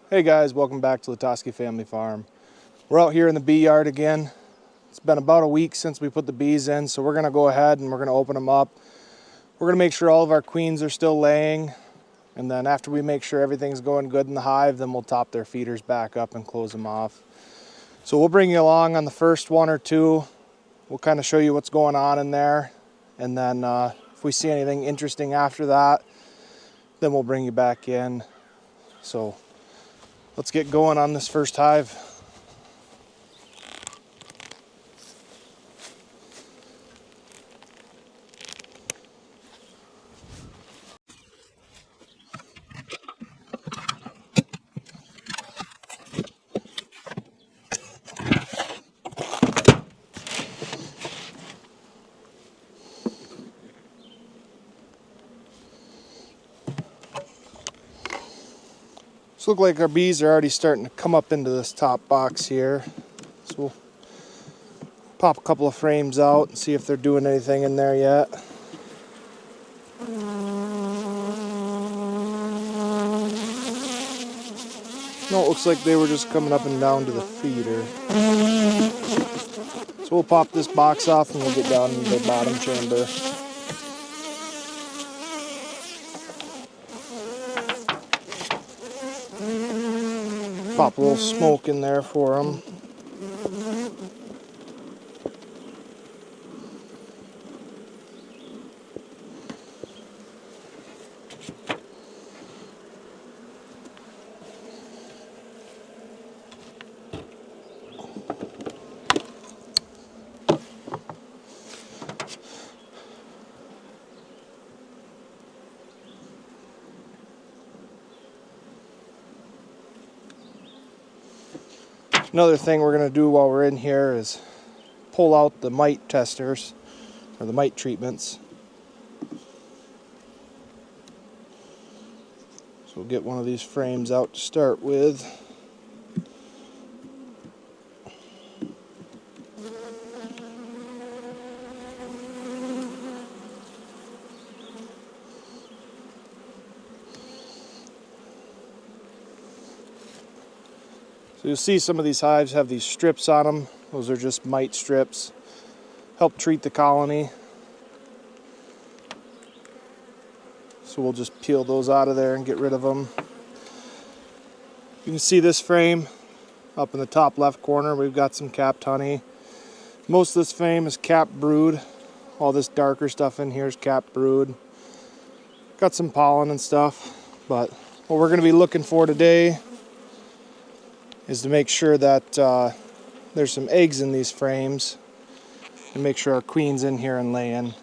Hey guys, welcome back to Latoski Family Farm. We're out here in the bee yard again. It's been about a week since we put the bees in, so we're going to go ahead and we're going to open them up. We're going to make sure all of our queens are still laying, and then after we make sure everything's going good in the hive, then we'll top their feeders back up and close them off. So we'll bring you along on the first one or two. We'll kind of show you what's going on in there, and then if we see anything interesting after that, then we'll bring you back in. So let's get going on this first hive. So look like our bees are already starting to come up into this top box here. So we'll pop a couple of frames out and see if they're doing anything in there yet. No, it looks like they were just coming up and down to the feeder. So we'll pop this box off and we'll get down into the bottom chamber. Pop a little smoke in there for them. Another thing we're going to do while we're in here is pull out the mite testers, or the mite treatments. So we'll get one of these frames out to start with. So you'll see some of these hives have these strips on them. Those are just mite strips. Help treat the colony. So we'll just peel those out of there and get rid of them. You can see this frame up in the top left corner. We've got some capped honey. Most of this frame is capped brood. All this darker stuff in here is capped brood. Got some pollen and stuff. But what we're going to be looking for today is to make sure that there's some eggs in these frames and make sure our queen's in here and laying.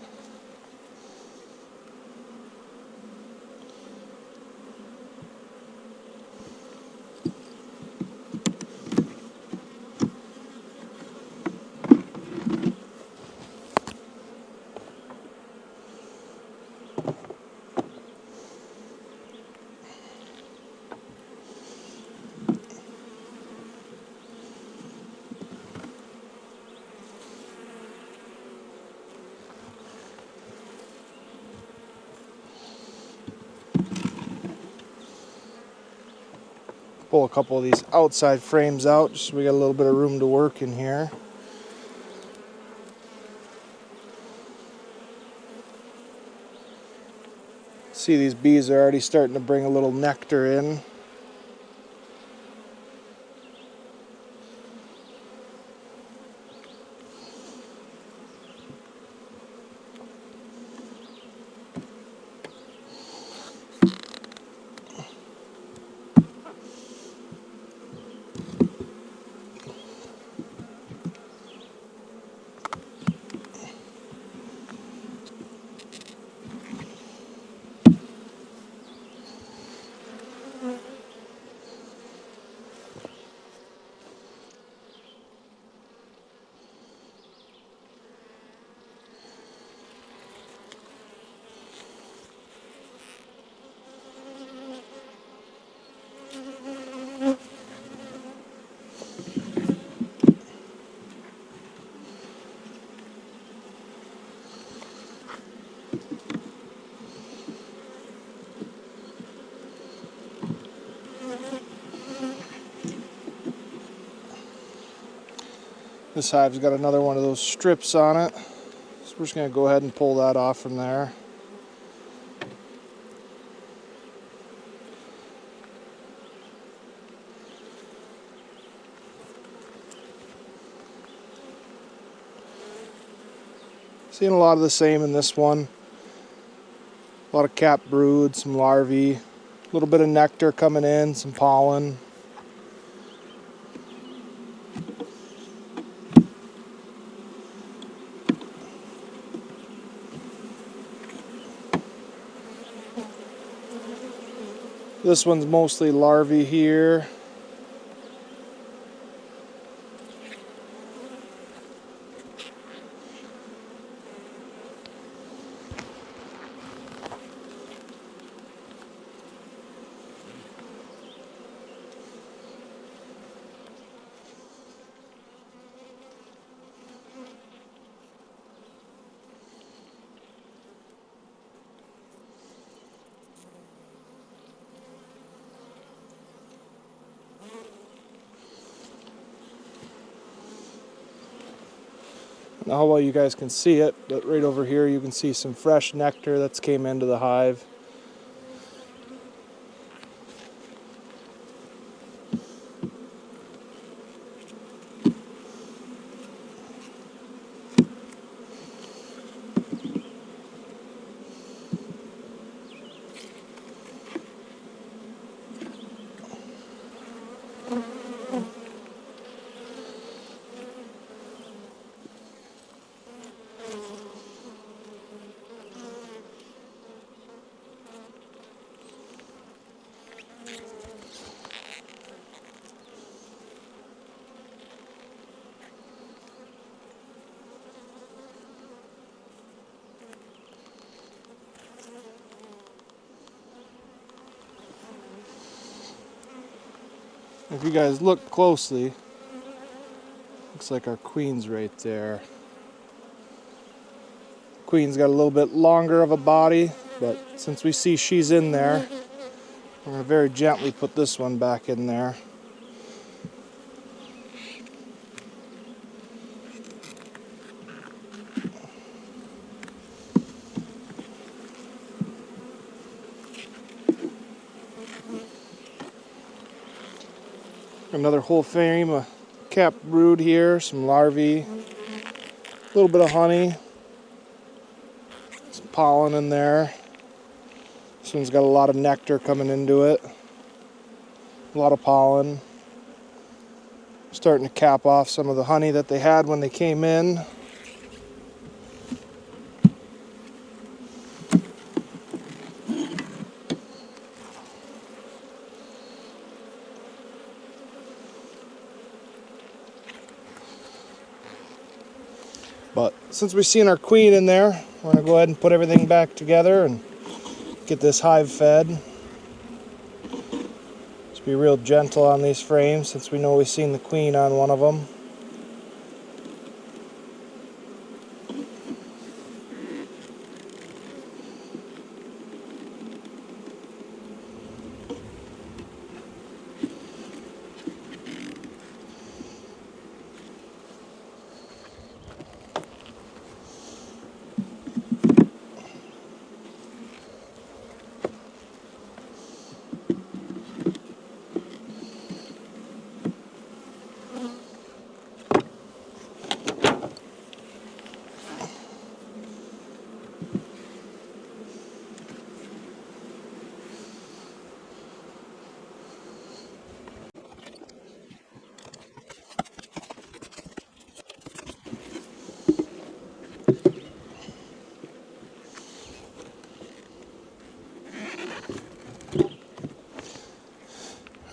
Pull a couple of these outside frames out just so we got a little bit of room to work in here. See, these bees are already starting to bring a little nectar in. This hive's got another one of those strips on it, so we're just going to go ahead and pull that off from there. Seeing a lot of the same in this one. A lot of capped brood, some larvae, a little bit of nectar coming in, some pollen. This one's mostly larvae here. Now how well you guys can see it, but right over here you can see some fresh nectar that's came into the hive. If you guys look closely, looks like our queen's right there. Queen's got a little bit longer of a body, but since we see she's in there, we're going to very gently put this one back in there. Another whole frame of capped brood here, some larvae, a little bit of honey, some pollen in there. This one's got a lot of nectar coming into it, a lot of pollen. Starting to cap off some of the honey that they had when they came in. But since we've seen our queen in there, we're going to go ahead and put everything back together and get this hive fed. Just be real gentle on these frames since we know we've seen the queen on one of them.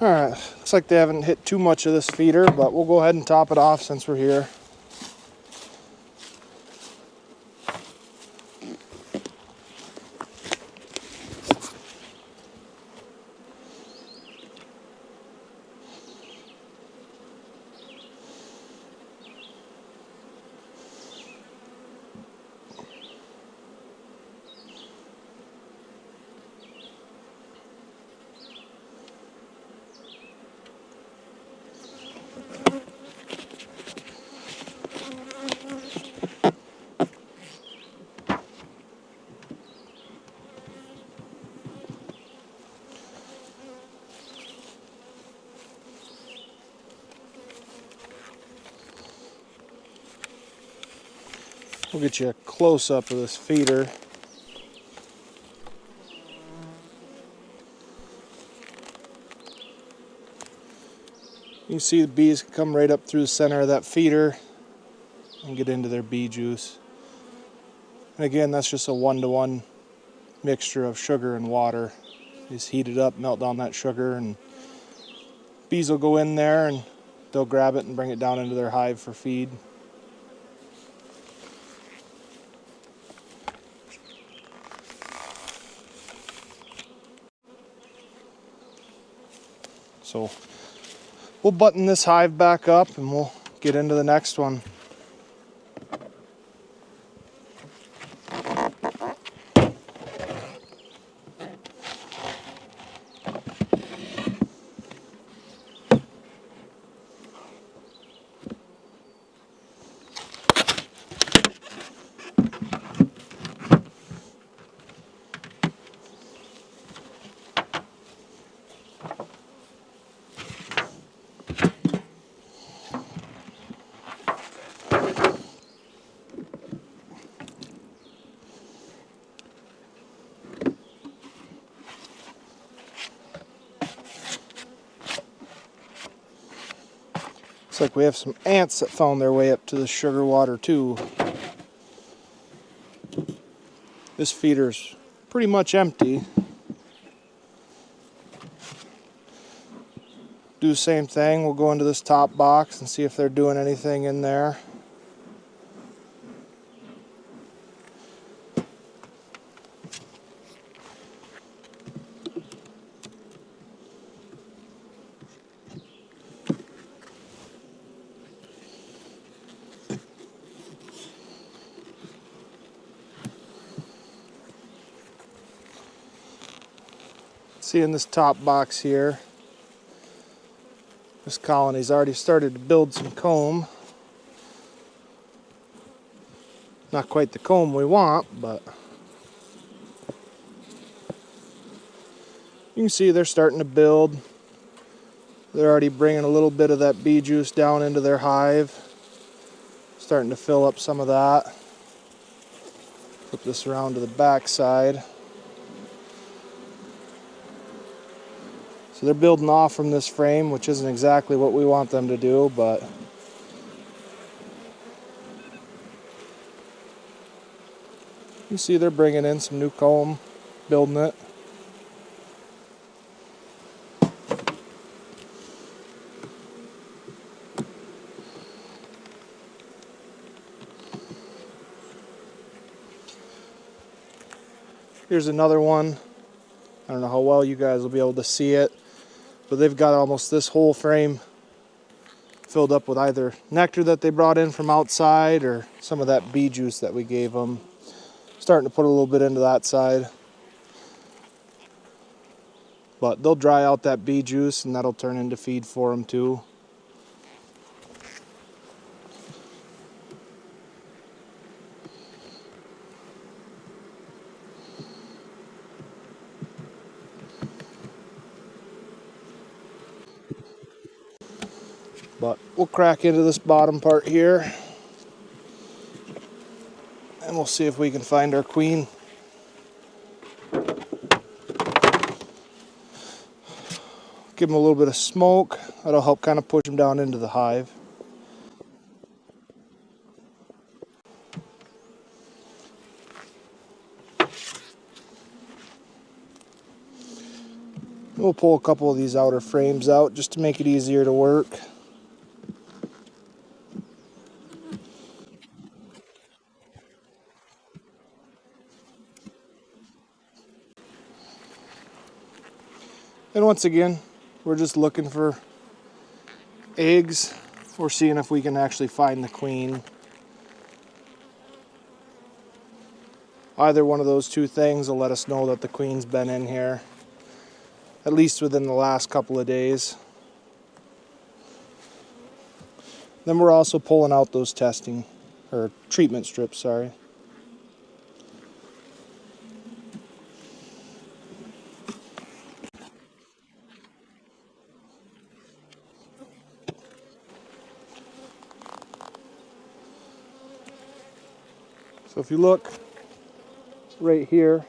Alright, looks like they haven't hit too much of this feeder, but we'll go ahead and top it off since we're here. We'll get you a close-up of this feeder. You can see the bees come right up through the center of that feeder and get into their bee juice. And again, that's just a 1-to-1 mixture of sugar and water. Just heat it up, melt down that sugar, and bees will go in there and they'll grab it and bring it down into their hive for feed. So we'll button this hive back up and we'll get into the next one. Looks like we have some ants that found their way up to the sugar water too. This feeder's pretty much empty. Do the same thing, we'll go into this top box and see if they're doing anything in there. See in this top box here, this colony's already started to build some comb. Not quite the comb we want, but you can see they're starting to build. They're already bringing a little bit of that bee juice down into their hive. Starting to fill up some of that. Flip this around to the back side. So they're building off from this frame, which isn't exactly what we want them to do, but you see they're bringing in some new comb, building it. Here's another one. I don't know how well you guys will be able to see it, but they've got almost this whole frame filled up with either nectar that they brought in from outside or some of that bee juice that we gave them. Starting to put a little bit into that side. But they'll dry out that bee juice and that'll turn into feed for them too. But we'll crack into this bottom part here and we'll see if we can find our queen. Give them a little bit of smoke. That'll help kind of push them down into the hive. We'll pull a couple of these outer frames out just to make it easier to work. And once again, we're just looking for eggs. We're seeing if we can actually find the queen. Either one of those two things will let us know that the queen's been in here, at least within the last couple of days. Then we're also pulling out those treatment strips, sorry. So if you look right here,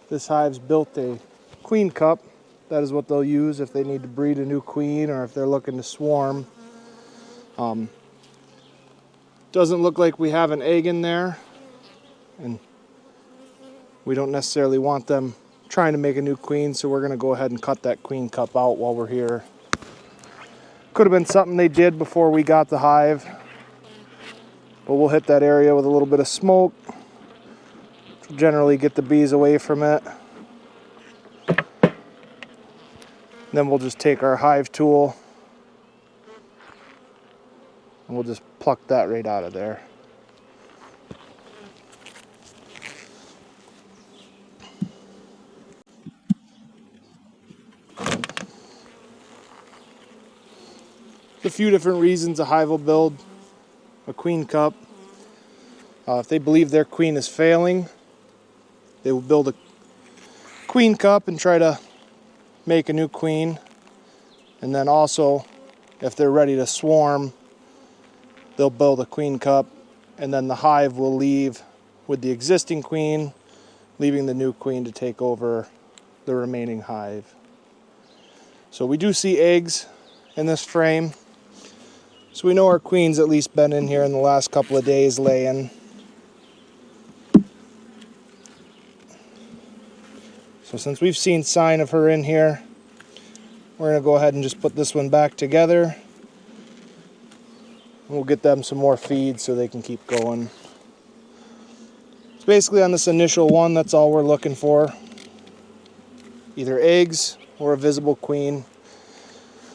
this hive's built a queen cup. That is what they'll use if they need to breed a new queen or if they're looking to swarm. Doesn't look like we have an egg in there, and we don't necessarily want them trying to make a new queen, so we're going to go ahead and cut that queen cup out while we're here. Could have been something they did before we got the hive, but we'll hit that area with a little bit of smoke to generally get the bees away from it. Then we'll just take our hive tool and we'll just pluck that right out of there. A few different reasons a hive will build a queen cup. If they believe their queen is failing, they will build a queen cup and try to make a new queen. And then also, if they're ready to swarm, they'll build a queen cup, and then the hive will leave with the existing queen, leaving the new queen to take over the remaining hive. So we do see eggs in this frame. So we know our queen's at least been in here in the last couple of days laying. So since we've seen sign of her in here, we're going to go ahead and just put this one back together. We'll get them some more feed so they can keep going. So basically on this initial one, that's all we're looking for. Either eggs or a visible queen.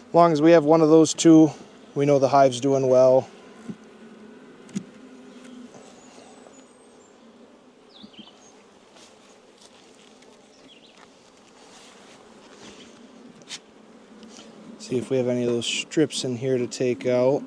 As long as we have one of those two, we know the hive's doing well. See if we have any of those strips in here to take out.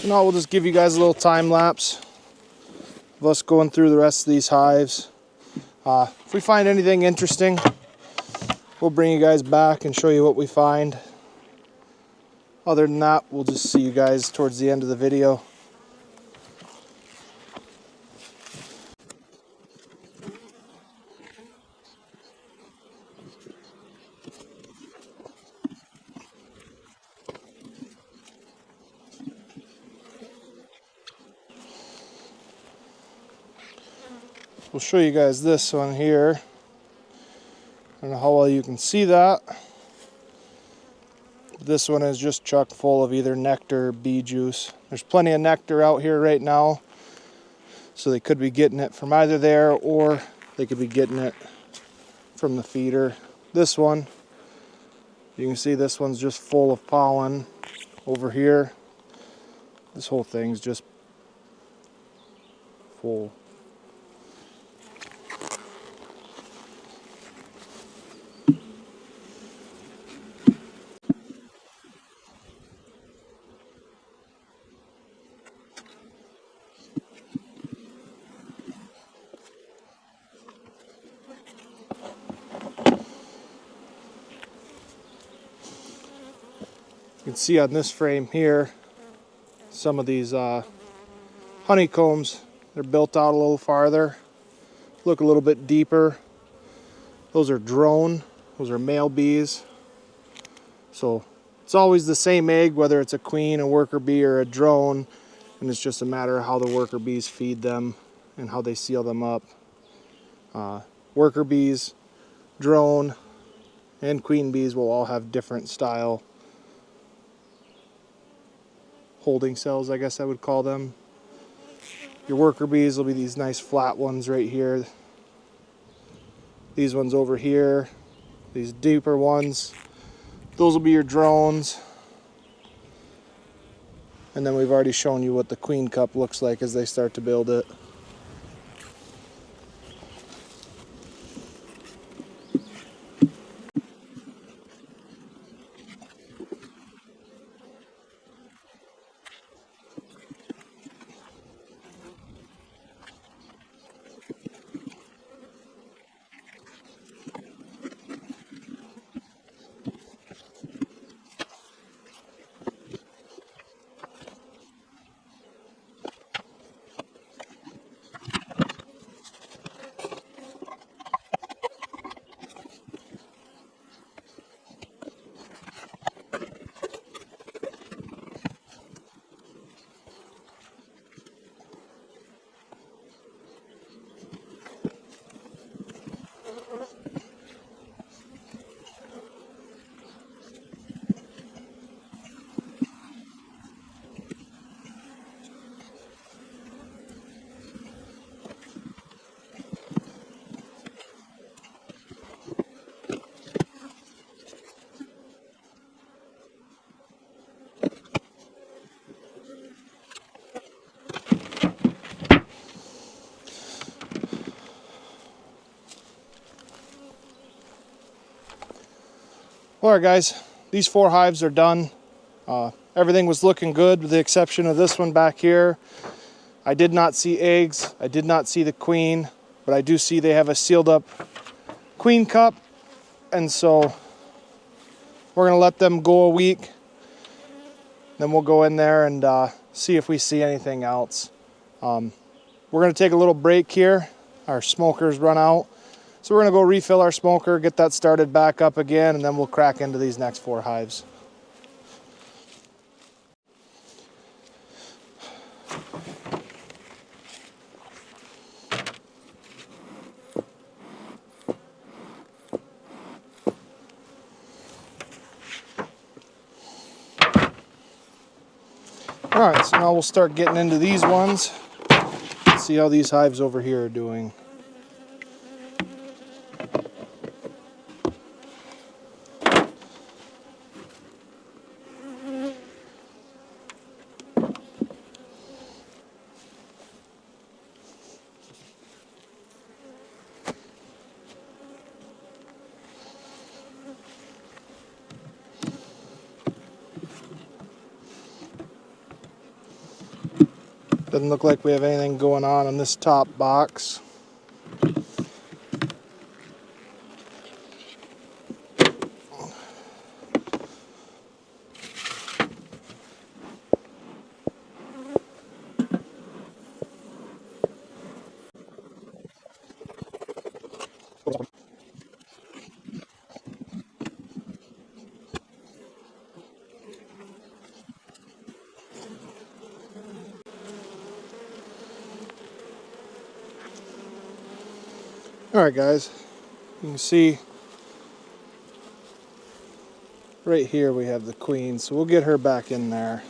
Now we'll just give you guys a little time lapse of us going through the rest of these hives. If we find anything interesting, we'll bring you guys back and show you what we find. Other than that, we'll just see you guys towards the end of the video. We'll show you guys this one here. I don't know how well you can see that. This one is just chock full of either nectar or bee juice. There's plenty of nectar out here right now, so they could be getting it from either there or they could be getting it from the feeder. This one, you can see this one's just full of pollen. Over here, this whole thing's just full. You can see on this frame here, some of these honeycombs, they're built out a little farther, look a little bit deeper. Those are drone, those are male bees. So it's always the same egg, whether it's a queen, a worker bee, or a drone, and it's just a matter of how the worker bees feed them and how they seal them up. Worker bees, drone, and queen bees will all have different style holding cells, I guess I would call them. Your worker bees will be these nice flat ones right here. These ones over here, these deeper ones, those will be your drones. And then we've already shown you what the queen cup looks like as they start to build it. Alright guys, these 4 hives are done. Everything was looking good with the exception of this one back here. I did not see eggs, I did not see the queen, but I do see they have a sealed up queen cup, and so we're going to let them go a week. Then we'll go in there and see if we see anything else. We're going to take a little break here. Our smoker's run out. So we're going to go refill our smoker, get that started back up again, and then we'll crack into these next 4 hives. Alright, so now we'll start getting into these ones. See how these hives over here are doing. Doesn't look like we have anything going on in this top box. Alright guys, you can see right here we have the queen, so we'll get her back in there.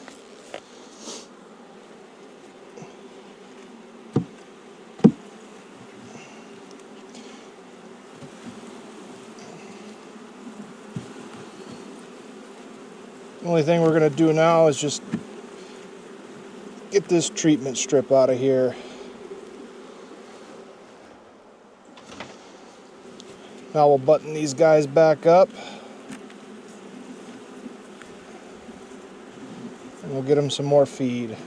The only thing we're going to do now is just get this treatment strip out of here. Now we'll button these guys back up. And we'll get them some more feed.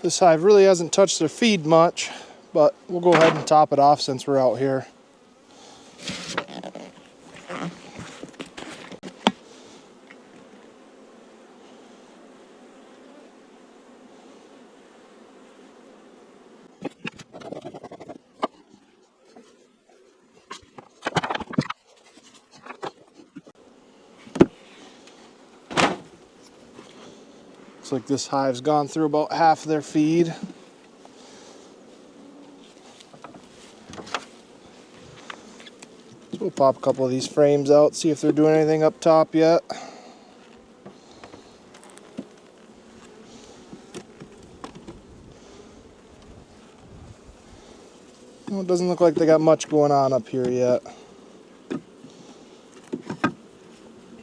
This hive really hasn't touched their feed much, but we'll go ahead and top it off since we're out here. Looks like this hive's gone through about half their feed. So we'll pop a couple of these frames out, see if they're doing anything up top yet. Well, it doesn't look like they got much going on up here yet.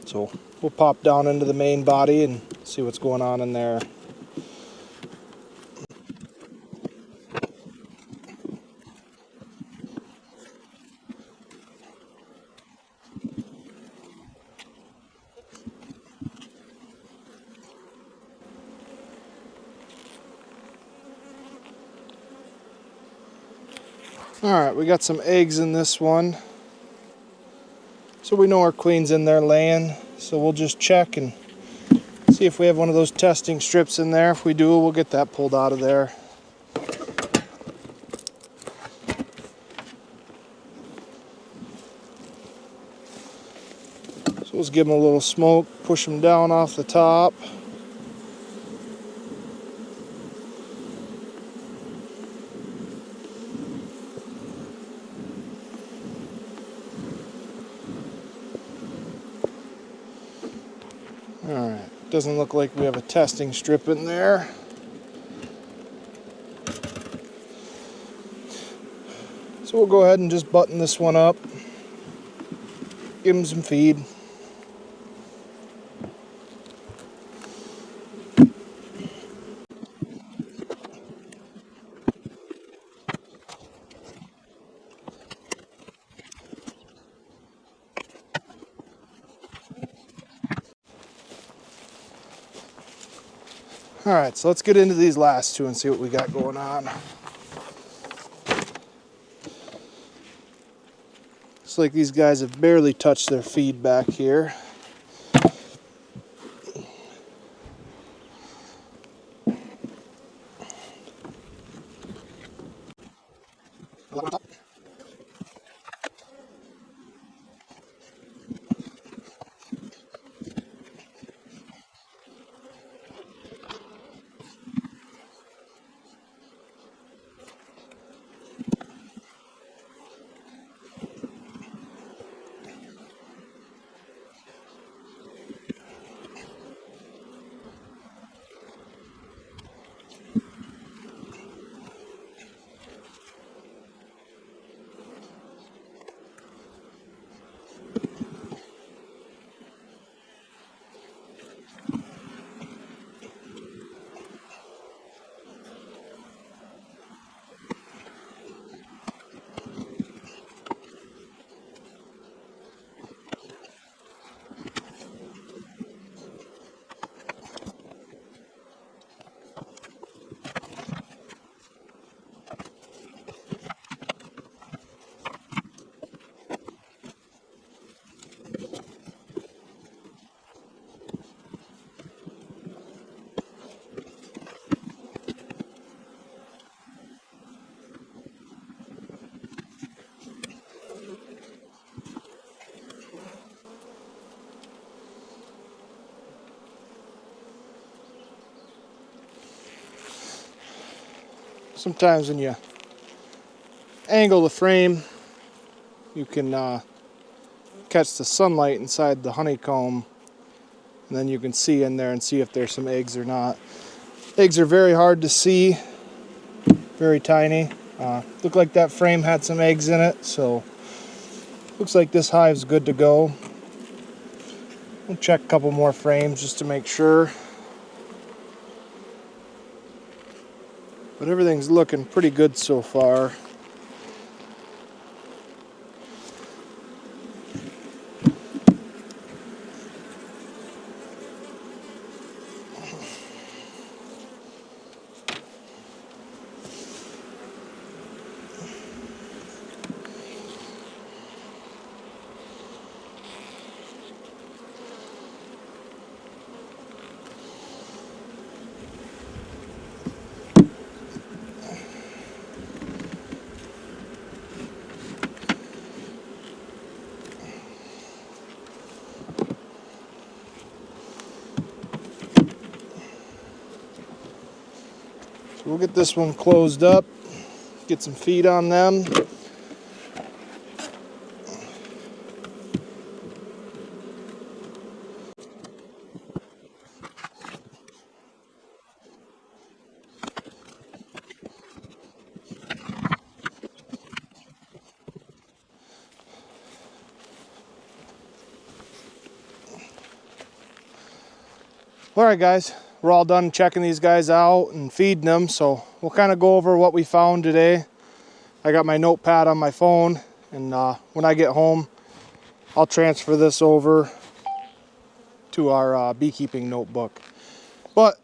So we'll pop down into the main body and see what's going on in there. Alright, we got some eggs in this one. So we know our queen's in there laying. So we'll just check and see if we have one of those testing strips in there. If we do, we'll get that pulled out of there. So let's give them a little smoke, push them down off the top. Alright, doesn't look like we have a testing strip in there. So we'll go ahead and just button this one up. Give them some feed. Alright, so let's get into these last two and see what we got going on. Looks like these guys have barely touched their feed back here. Sometimes when you angle the frame, you can catch the sunlight inside the honeycomb, and then you can see in there and see if there's some eggs or not. Eggs are very hard to see, very tiny. Looked like that frame had some eggs in it, so looks like this hive's good to go. We'll check a couple more frames just to make sure. But everything's looking pretty good so far. We'll get this one closed up, get some feed on them. All right, guys, we're all done checking these guys out and feeding them, so we'll kind of go over what we found today. I got my notepad on my phone, and when I get home, I'll transfer this over to our beekeeping notebook. But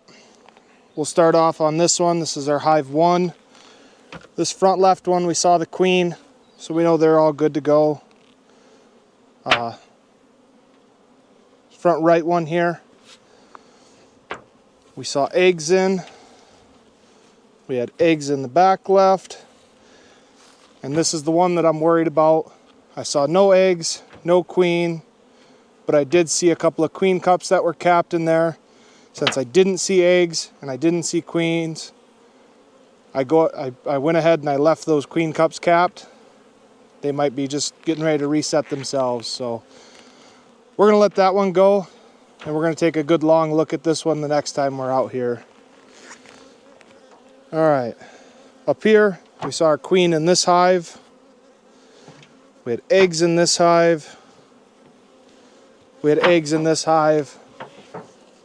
we'll start off on this one. This is our Hive 1. This front left one, we saw the queen, so we know they're all good to go. Front right one here, we saw eggs in. We had eggs in the back left. And this is the one that I'm worried about. I saw no eggs, no queen, but I did see a couple of queen cups that were capped in there. Since I didn't see eggs and I didn't see queens, I went ahead and I left those queen cups capped. They might be just getting ready to reset themselves. So we're gonna let that one go, and we're gonna take a good long look at this one the next time we're out here. All right, up here, we saw our queen in this hive. We had eggs in this hive. We had eggs in this hive.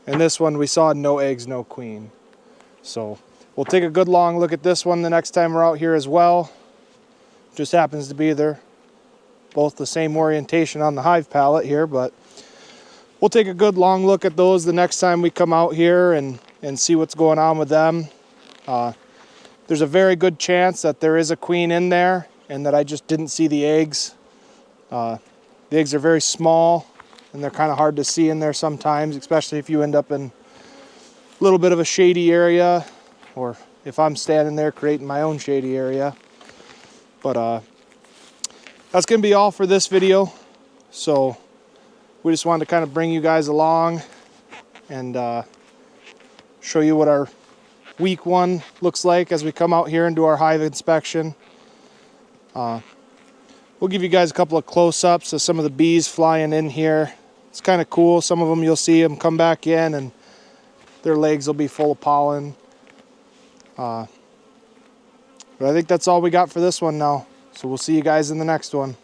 And this one, we saw no eggs, no queen. So we'll take a good long look at this one the next time we're out here as well. Just happens to be they're both the same orientation on the hive palette here, but we'll take a good long look at those the next time we come out here and see what's going on with them. There's a very good chance that there is a queen in there and that I just didn't see the eggs. The eggs are very small and they're kind of hard to see in there sometimes, especially if you end up in a little bit of a shady area, or if I'm standing there creating my own shady area. But that's going to be all for this video. So we just wanted to kind of bring you guys along and show you what our week 1 looks like as we come out here and do our hive inspection. We'll give you guys a couple of close-ups of some of the bees flying in here. It's kind of cool. Some of them you'll see them come back in and their legs will be full of pollen. But I think that's all we got for this one now. So we'll see you guys in the next one.